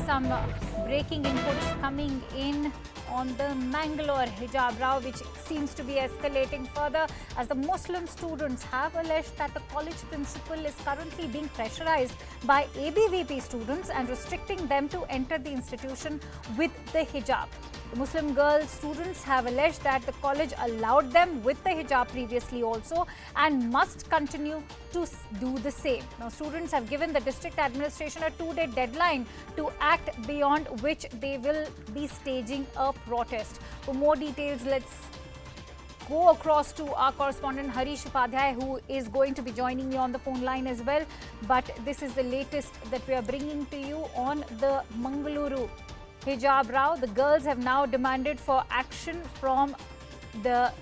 some breaking inputs coming in on the Mangalore Hijab row, which seems to be escalating further as the Muslim students have alleged that the college principal is currently being pressurized by ABVP students and restricting them to enter the institution with the hijab. The Muslim girl students have alleged that the college allowed them with the hijab previously also and must continue to do the same. Now, students have given the district administration a 2-day deadline to act, beyond which they will be staging a protest. For more details, let's go across to our correspondent Harish Upadhyay, who is going to be joining me on the phone line as well. But this is the latest that we are bringing to you on the Mangalore Hijab row. The girls have now demanded for action from the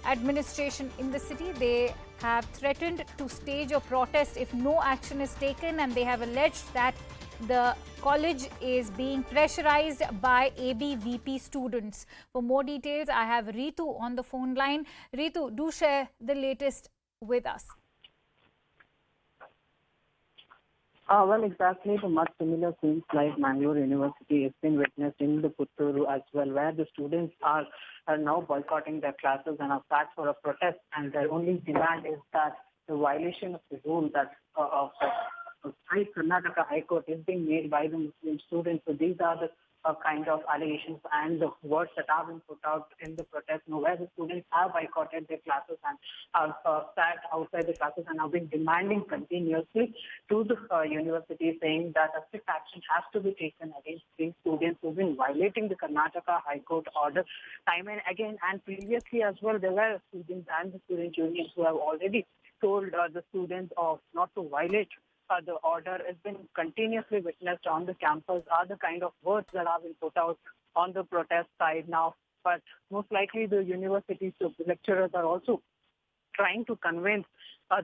administration in the city. They have threatened to stage a protest if no action is taken, and they have alleged that the college is being pressurized by ABVP students. For more details, I have Ritu on the phone line. Ritu, do share the latest with us. Well, exactly the much similar scenes like Mangalore University has been witnessed in the Putturu as well, where the students are now boycotting their classes and have sat for a protest, and their only demand is that the violation of the rule that of the Karnataka High Court is being made by the Muslim students. So these are the kind of allegations and the words that have been put out in the protest, where the students have boycotted their classes and have sat outside the classes and have been demanding continuously to the university, saying that a strict action has to be taken against these students who have been violating the Karnataka High Court order time and again. And previously as well, there were students and the student unions who have already told the students of not to violate the order. Has been continuously witnessed on the campus are the kind of words that have been put out on the protest side now. But most likely the university lecturers are also trying to convince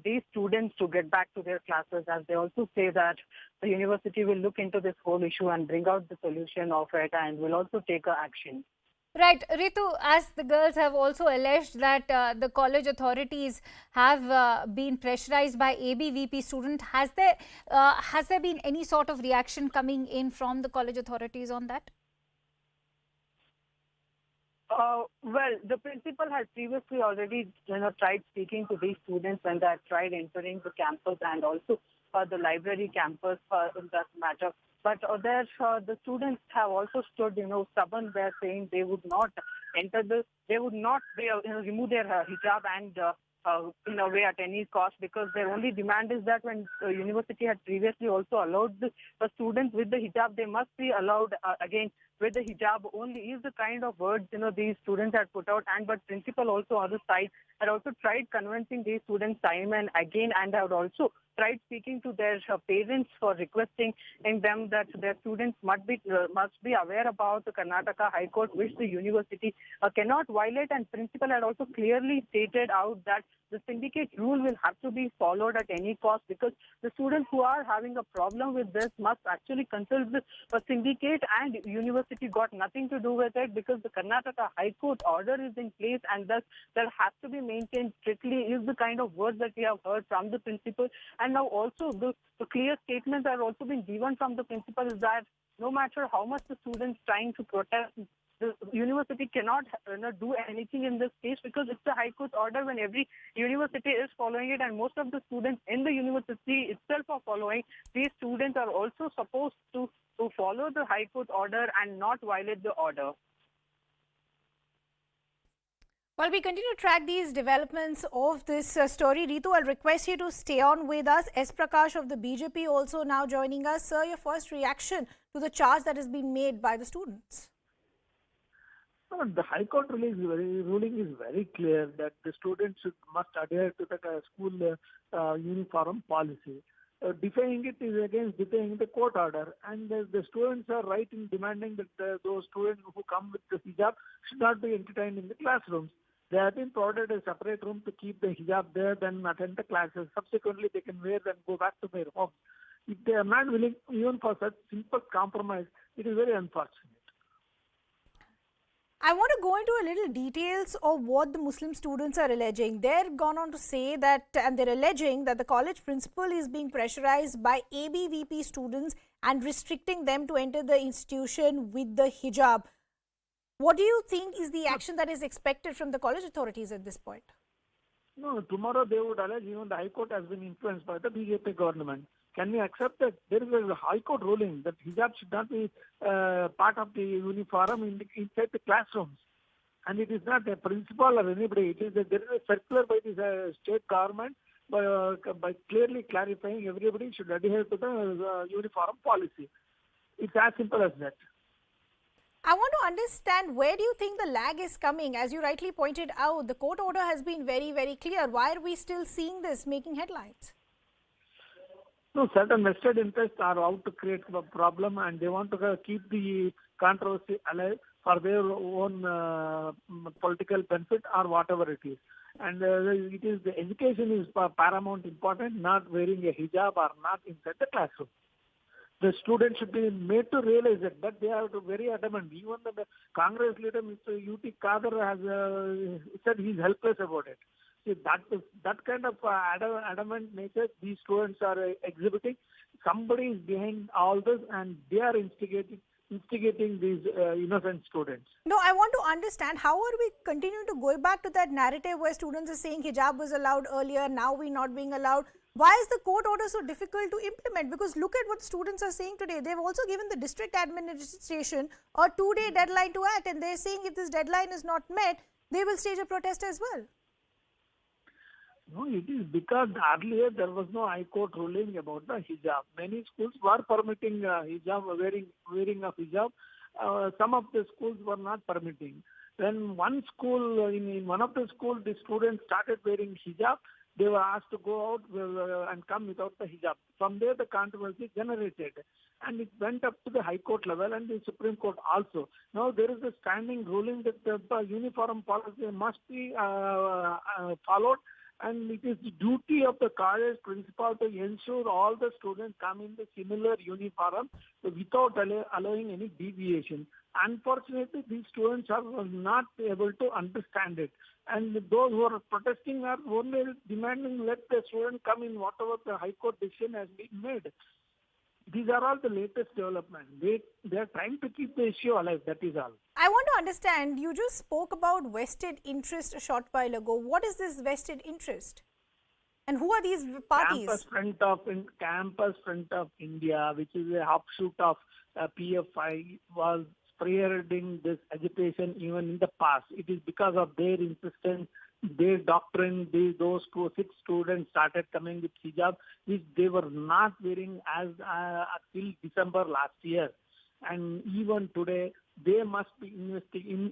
these students to get back to their classes, as they also say that the university will look into this whole issue and bring out the solution of it and will also take action. Right, Ritu, as the girls have also alleged that the college authorities have been pressurized by ABVP students, has there been any sort of reaction coming in from the college authorities on that? Well, the principal had previously already, tried speaking to these students when they had tried entering the campus and also the library campus in that matter. But the students have also stood, stubborn there, saying they would not enter they would not remove their hijab and in a way at any cost, because their only demand is that when the university had previously also allowed the students with the hijab, they must be allowed again with the hijab only, is the kind of words these students had put out. And but principal also on the side had also tried convincing these students time and again, and had also tried speaking to their parents for requesting in them that their students must be aware about the Karnataka High Court, which the university cannot violate. And principal had also clearly stated out that the syndicate rule will have to be followed at any cost, because the students who are having a problem with this must actually consult the syndicate, and university got nothing to do with it, because the Karnataka High Court order is in place and thus that has to be maintained strictly, is the kind of words that we have heard from the principal. And now also the clear statements are also been given from the principal is that no matter how much the students trying to protest, the university cannot do anything in this case, because it's the High Court order when every university is following it, and most of the students in the university itself are following. These students are also supposed to follow the High Court order and not violate the order. While we continue to track these developments of this story, Ritu, I'll request you to stay on with us. S. Prakaash of the BJP also now joining us. Sir, your first reaction to the charge that has been made by the students? The High Court ruling is very clear that the students must adhere to the school uniform policy. Defying it is against defying the court order, and the students are right in demanding that those students who come with the hijab should not be entertained in the classrooms. They have been provided a separate room to keep the hijab there, then attend the classes. Subsequently, they can wear and go back to their homes. If they are not willing, even for such simple compromise, it is very unfortunate. I want to go into a little details of what the Muslim students are alleging. They're gone on to say that, and they're alleging that the college principal is being pressurized by ABVP students and restricting them to enter the institution with the hijab. What do you think is the action that is expected from the college authorities at this point? No, tomorrow they would allege even the High Court has been influenced by the BJP government. Can we accept that there is a High Court ruling that hijab should not be part of the uniform inside the classrooms? And it is not a principal or anybody. It is there is a circular by the state government by clearly clarifying everybody should adhere to the uniform policy. It's as simple as that. I want to understand, where do you think the lag is coming? As you rightly pointed out, the court order has been very, very clear. Why are we still seeing this making headlines? No, certain vested interests are out to create a problem, and they want to keep the controversy alive for their own political benefit or whatever it is. And it is the education is paramount important, not wearing a hijab or not inside the classroom. The students should be made to realize that, but they are very adamant. Even the Congress leader, Mr. U.T. Kader, has said he's helpless about it. See, that kind of adamant nature these students are exhibiting. Somebody is behind all this, and they are instigating these innocent students. No, I want to understand, how are we continuing to go back to that narrative where students are saying hijab was allowed earlier, now we're not being allowed? Why is the court order so difficult to implement? Because look at what students are saying today. They've also given the district administration a 2-day deadline to act, and they're saying if this deadline is not met, they will stage a protest as well. No, it is because earlier there was no High Court ruling about the hijab. Many schools were permitting hijab, wearing of hijab. Some of the schools were not permitting. When one school, in one of the schools, the students started wearing hijab, they were asked to go out and come without the hijab. From there, the controversy generated. And it went up to the High Court level and the Supreme Court also. Now, there is a standing ruling that the uniform policy must be followed. And it is the duty of the college principal to ensure all the students come in the similar uniform without allowing any deviation. Unfortunately, these students are not able to understand it. And those who are protesting are only demanding let the student come in whatever the High Court decision has been made. These are all the latest developments. They are trying to keep the issue alive, that is all. I want to understand, you just spoke about vested interest a short while ago. What is this vested interest? And who are these parties? Campus Front of India, which is a offshoot of PFI, was spearheading this agitation even in the past. It is because of their insistence, their doctrine, those 6 students started coming with hijab, which they were not wearing as till December last year. And even today, they must be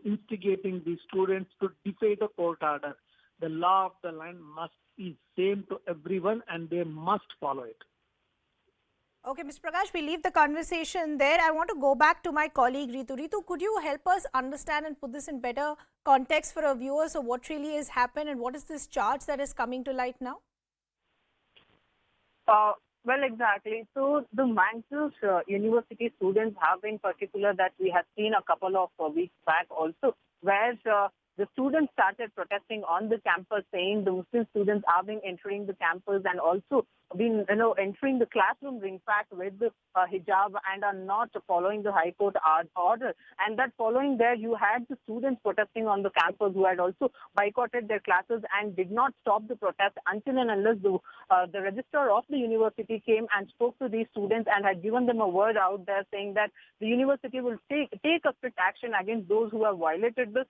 instigating these students to defy the court order. The law of the land must be same to everyone, and they must follow it. Okay, Mr. Prakaash, we leave the conversation there. I want to go back to my colleague Ritu. Ritu, could you help us understand and put this in better context for our viewers of what really has happened and what is this charge that is coming to light now? Well, exactly. So the Mangalore University students have in particular that we have seen a couple of weeks back also, where the students started protesting on the campus saying the Muslim students are being entering the campus and also been entering the classrooms, in fact, with the hijab and are not following the High Court order. And that following there, you had the students protesting on the campus who had also boycotted their classes and did not stop the protest until and unless the registrar of the university came and spoke to these students and had given them a word out there saying that the university will take a strict action against those who have violated this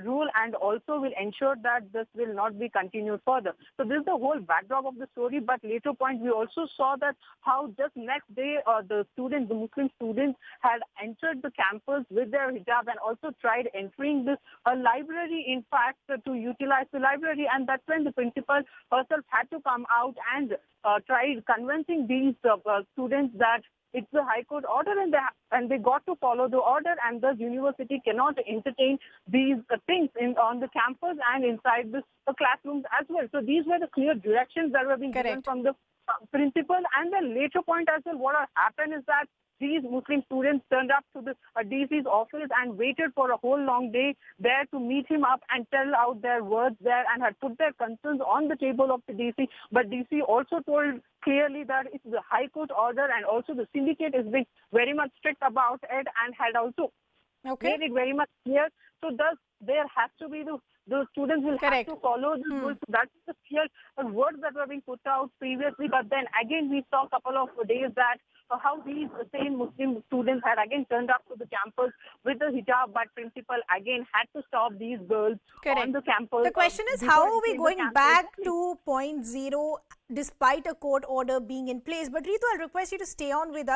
rule and also will ensure that this will not be continued further. So this is the whole backdrop of the story, but later point we also saw that how just next day the Muslim students had entered the campus with their hijab and also tried entering this library, in fact, to utilize the library, and that's when the principal herself had to come out and tried convincing these students that it's the High Court order and they got to follow the order, and the university cannot entertain these things on the campus and inside the classrooms as well. So these were the clear directions that were being given from the principal. And the later point as well, what happened is that these Muslim students turned up to the DC's office and waited for a whole long day there to meet him up and tell out their words there and had put their concerns on the table of the DC. But DC also told clearly that it's the High Court order, and also the syndicate is being very much strict about it and had also made it very much clear. So thus there has to be the students will Correct. have to follow the rules. So that's the clear words that were being put out previously. But then again, we saw a couple of days that how these same Muslim students had again turned up to the campus with the hijab, but principal again had to stop these girls on the campus. The question is, how are we going back to point zero despite a court order being in place? But Ritu, I'll request you to stay on with us.